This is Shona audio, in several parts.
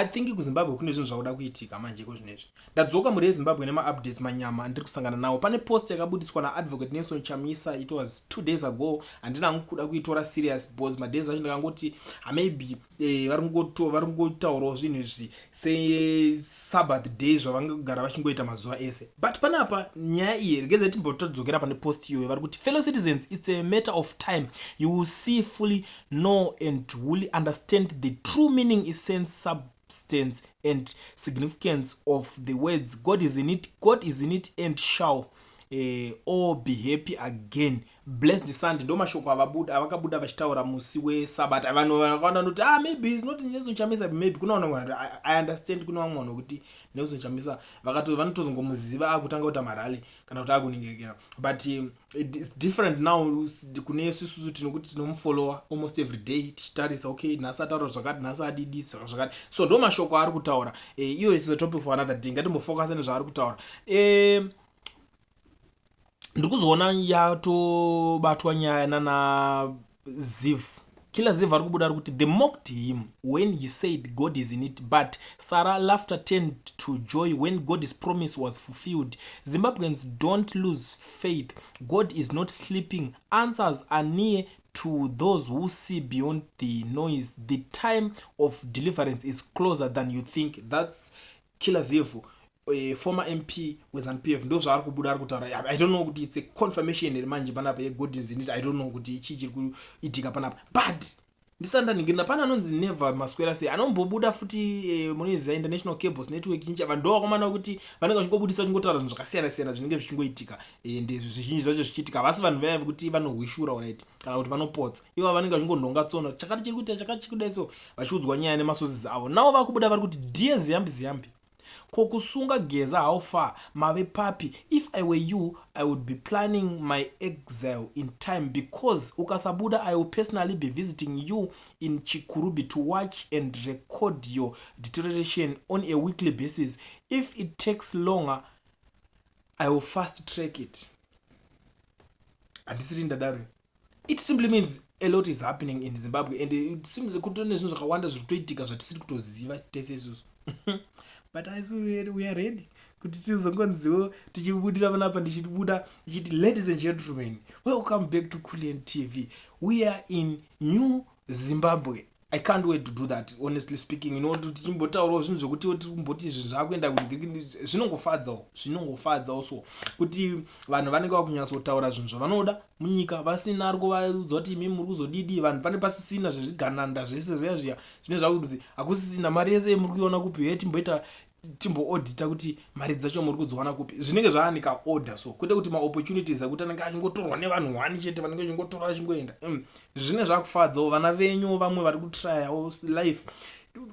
I think kuZimbabwe kune zvinhu zvakuda kuitika manje kozvinezvi. Ndadzoka muri yeZimbabwe nema-updates manyama ndiri kusangana nawo. Pane post yakabudiswa naadvocate Nelson Chamisa, it was 2 days ago, handina hangu kuda kuitora serious because madays acho ndakangoti maybe vari kungotaurawo zvinhu izvi se-Sabbath day zvavangagara vachingoita mazuva ese. But panapa nyaya iyi regedza timbotadzokera pane post iyoyo vari kuti fellow citizens, it's a matter of time you will see, fully know and will understand the true meaning, essence, substance and significance of the words God is in it and shall all be happy again. Blessed Sunday. Ndo mashoko avakabuda vachitaura musi weSabbath. Vanhu vakaona kuti maybe it's not Nelson Chamisa, maybe kunaona vanhu I understand, kuna vamwe vanhu kuti Nelson Chamisa vanotozongomuziva akutanga kuita marali kana kuti akuningiririra, but it's different now. Kune isusu tinokuti tinomufollowa almost every day tichitarisa okay nhasi ataura zvakati, nhasi adidisa zvakati, so ndo mashoko ari kutaura. Iyo is a topic for another day, ngatimbofocus nezvaari kutaura. Ndikuzoona yatobatwa nyaya nana Ziv. Kila Ziv ari kubuda ari kuti they mocked him when he said God is in it, but Sarah laughter turned to joy when God's promise was fulfilled. Zimbabweans don't lose faith. God is not sleeping. Answers are near to those who see beyond the noise. The time of deliverance is closer than you think. That's Kila Ziv, a former MP with ZANU-PF. Ndo zvaari kubuda ari kutaura. I don't know kuti it's a confirmation iri manje panapa God is in it. I don't know kuti ichi chiri kuitika panapa, but ndisandaningirira pana anonzi Never Maswera sei anombobuda futi munoziva International Cables Network chincha vanhu ndo vakomana kuti vanenge vachingobudisa chingotaura zvinhu zvakasiyana siyana zvinenge zvichingoitika ende zvizhinji zvacho zvichiitika, vasi vanhu vaya kuti vanohwishura right kana kuti vanopotsa, ivo vanenge vachingondonga tsono chakati chiri kuita chakati chiri kudai, so vachiudzwa nyaya nemasources avo. Navo vakubuda vari kuti dear Ziyambi, kokusunga geza how far mave papi. If I were you, I would be planning my exile in time, because ukasabuda I will personally be visiting you in Chikurubi to watch and record your deterioration on a weekly basis. If it takes longer, I will fast track it. Andisiri ndadaro. It simply means a lot is happening in Zimbabwe, and it seems kuti nezvinhu zvakawanda zviri kutoitika zvatisiri kutoziva tese isusu. But as we are ready kuti tizongonziwo tichibudira panapa ndichibuda ndichiti ladies and gentlemen, welcome back to Kulian TV. We are in New Zimbabwe. I can't wait to do that, honestly speaking. Tichimbotaurawo zvinhu zvokuti tikumboti zvinhu zvakuenda zvinongofadza so kuti vanhu vanenge vakunyatsotaura zvinhu zvavanoda munyika vasina ari kuvaudza kuti imi muri kuzodidi, vanhu pane pasisina zvezvigananda zvese zviya zvine zvakunzi hakusisina mari yese muri kuiona kupi, timboaudita kuti mari dzacho muri kudziwana kupi, zvinenge zvaanika order. So kwete kuti maopportunities akuti anenge achingotorwa nevanhu 1 chete vanenge vachingotora vachingoenda. Zvine zvakufadzawo vana venyu vamwe vari kutryawo life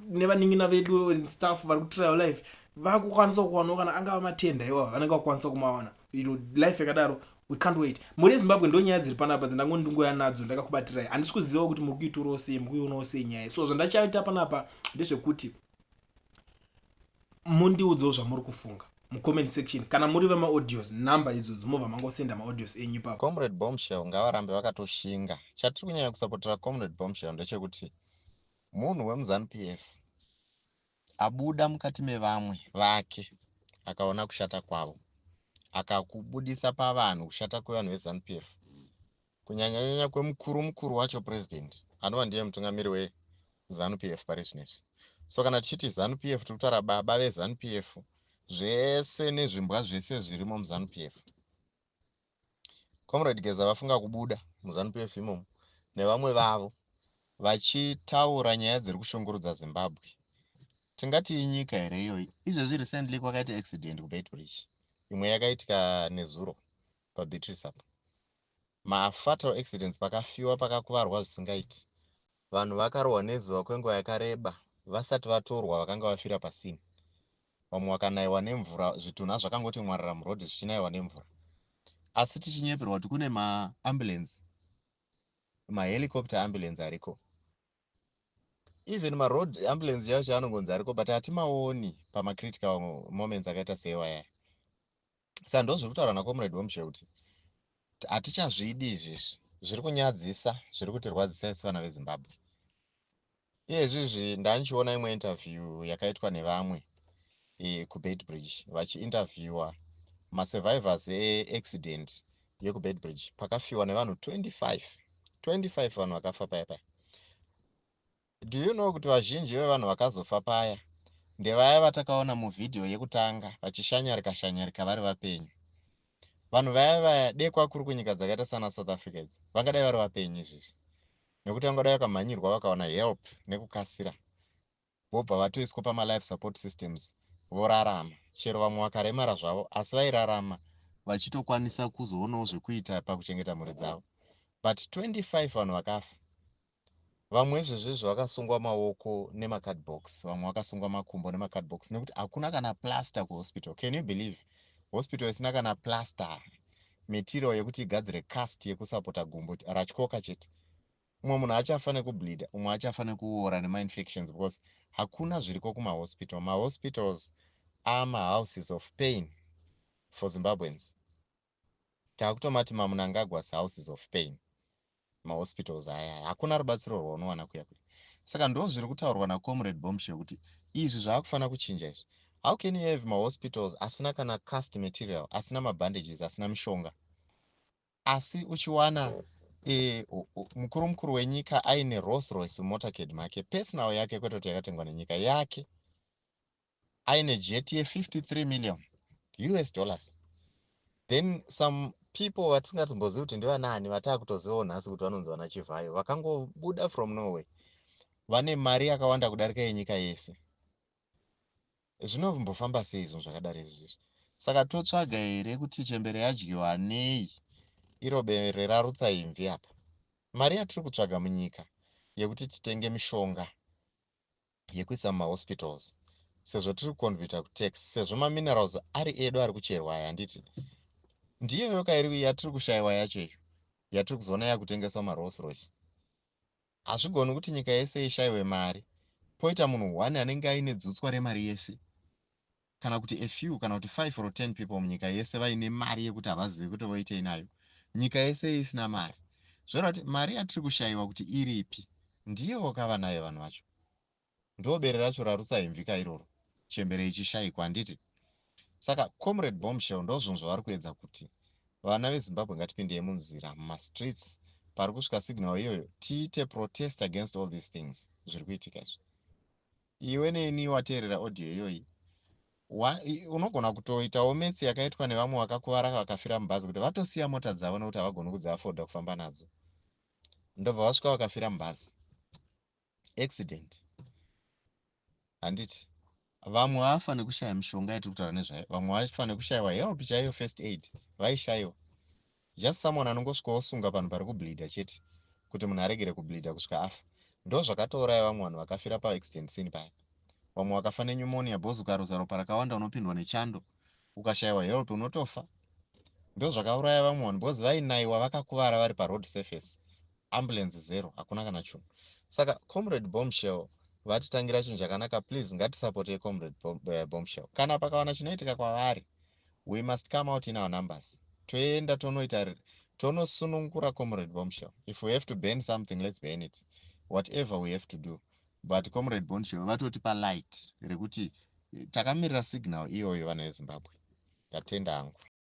nevaningina vedu staff vari kutryawo life vakukwanisa kuwanawo kana angava matenda iwavo vanenge vakukwanisa kumawana. Life yakadaro we can't wait. Muri Zimbabwe ndo nyaya dziri panapa dzandangondingoya nadzo ndakakubatirai. Handisi kuziva kuti muri kuiturawo sei, muri kuionawo sei nyaya. So zvandachaita panapa ndezvekuti mundiudzawo zvamuri kufunga mucomment section, kana muri vemaaudios namba idzodzo mobva mangosenda maaudios enyu ipapo. Comrade Bombshell ngavarambe vakatoshinga. Chatiri kunyanya kusapotera Comrade Bombshell ndechekuti munhu wemuZANU-PF abuda mukati mevamwe vake akaona kushata kwavo, akakubudisa pavanhu kushata kwevanhu veZANU-PF, kunyanya kwemukuru wacho president anova ndiye mutungamiri weZANU-PF pari zvinezvi. So kana tichiti ZANU-PF tikutaura baba veZANU-PF zvese nezvimbwa zvese zvirimo muZANU-PF. Comrade Geza vafunga kubuda muZANU-PF imomo nevamwe vavo vachitaura nyaya dziri kushungurudza Zimbabwe. Tingati inyika here iyoyi. Izvezvi recently kwakaita accident kuBeit Bridge, imwe yakaitika nezuro paBeatrice apa. Mafatal accidents pakafiwa pakakuvarwa zvisingaiti. Vanhu vakarohwa nezuva kwenguva yakareba vasati vatorwa, vakanga vafira pasini. Vamwe vakanayiwa nemvura, zvitunha zvakangoti mwarara murodhi zvichinayiwa nemvura. Asi tichinyeperwa kuti kune maambulance, mahelicopter ambulance ariko. Even maroad ambulance yacho anongonzi ariko, but hatimaoni pamacritical moments akaita seiwaya. Saka ndo zviri kutaura naComrade Bombshell kuti hatichazvidi izvi zviri kunyadzisa, zviri kutirwadzisa isi vana veZimbabwe. iyezvizvi ndandichiona imwe interview yakaitwa nevamwe kuBedbridge vachiinterviewa masurvivors eaccident yekuBedbridge pakafiwa nevanhu 25 vanhu vakafa paya paya. Do you know kuti vazhinji vevanhu vakazofa paya ndevaya vatakaona muvhidhiyo yekutanga vachishanyarika shanyarika vari vapenyu. Vanhu vaya dekwa kuri kunyika dzakaita sana South Africa idzi vangadai vari vapenyu izvizvi, nekuti vangadai vakamhanyirwa vakaona help nekukasira vobva vatoiswa pamalife support systems vorarama, chero vamwe vakaremara zvavo asi vairarama vachitokwanisa kuzoonawo zvekuita pakuchengeta mhuri dzavo. But 25 vanhu vakafa. Vamwe izvezvezvo vakasungwa maoko nemakadbox, vamwe vakasungwa makumbo nemakadbox nekuti hakuna kana plaster kuhospital. Can you believe? Hospital isina kana plaster, material yekuti igadzire cast yekusapota gumbo ratyoka chete. Umwe munhu achafa nekubleeda, umwe achafa nekuora nemainfections because hakuna zviriko kumahospital. Mahospitals are houses of pain for Zimbabweans. Takutomati mamunangagwas houses of pain. Mahospitals aya hakuna rubatsiro rwaunowana kuya kuya. Saka ndo zviri kutaurwa naComrade Bombshell kuti izvi zvakufana kuchinja izvi. How can you have mahospitals asina kana cast material, asina mabandages, asina mishonga, asi uchiwana mukuru wenyika aine Rolls Royce motorcade make, personal yake kwete kuti yakatengwa nenyika yake, aine jet ye$53 million US. Then some people vatingatombozivi kuti ndivanani vatakutozivawo nhasi kuti vanonzi vana Chivayo vakangobuda from nowhere vane mari yakawanda kudarika yenyika yese. Zvinombofamba sei izvo zvakadaro izvizvi? Saka totsvaga here kuti chembere yadyiwa nei iro bere rarutsa imvi apa. Mari yatiri kutsvaga munyika yekuti titenge mishonga yekuisa mumahospitals, sezvo tiri kucontributa kutax, sezvo maminerals ari edu ari kucherwa aya, handiti ndiyo yoka iri yatiri kushayiwa yacho iyo yatiri kuzoona yakutengeswa maRolls Royce. Hazvigoni kuti nyika yese ishayiwe mari poita munhu 1 anenge aine dzutswa remari yese, kana kuti a few, kana kuti 5 or 10 people munyika yese vaine mari yekuti havazivi kuti voitei nayo, nyika yese isina mari. Zvoreva kuti mari yatiri kushayiwa kuti iripi ndiyo wakava nayo vanhu vacho. Ndo bere racho rarutsa imvika iroro, chembere ichishayikwa, handiti? Saka Comrade Bombshell ndo zvinhu zvavari kuedza kuti vana veZimbabwe ngatipindei munzira mumastreets pari kusvika signal iyoyo tiite protest against all these things zviri kuitika izvi. Iwe neni wateerera audio iyoyi unogona kutoitawo metsi yakaitwa nevamwe vakakuvara vakafira mubhazi kuti vatosiya mota dzavo nekuti havagoni kudziafoda kufamba nadzo, ndobva vasvika vakafira mubhazi. Accident, handiti? Vamwe vafa nekushaya mishonga yatiri kutaura nezvayo, vamwe vafa nekushayiwa help chaiyo, first aid vaishayiwa. Just someone anongosvika osunga panhu pari kubleeda chete kuti munhu aregere kubleeda kusvika afa. Ndo zvakatouraya vamwe vanhu vakafira paaccident scene paya. Vamwe vakafa nepneumonia bhozi ukaroza ropa rakawanda unopindwa nechando, ukashayiwa help unotofa. Ndo zvakauraya vamwe vanhu bhozi vainaiwa vakakuvara vari paroad surface, ambulance zero, hakuna kana chunhu. Saka Comrade Bombshell vatitangira chinhu chakanaka, please ngatisapote Comrade Bombshell. Kana pakawana chinoitika kwavari, we must come out in our numbers. Toenda tonosunungura Comrade Bombshell. If we have to ban something, let's ban it. Whatever we have to do. But Comrade Bombshell vatotipa light rekuti takamirira signal iyoyo vana veZimbabwe. Ndatenda hangu.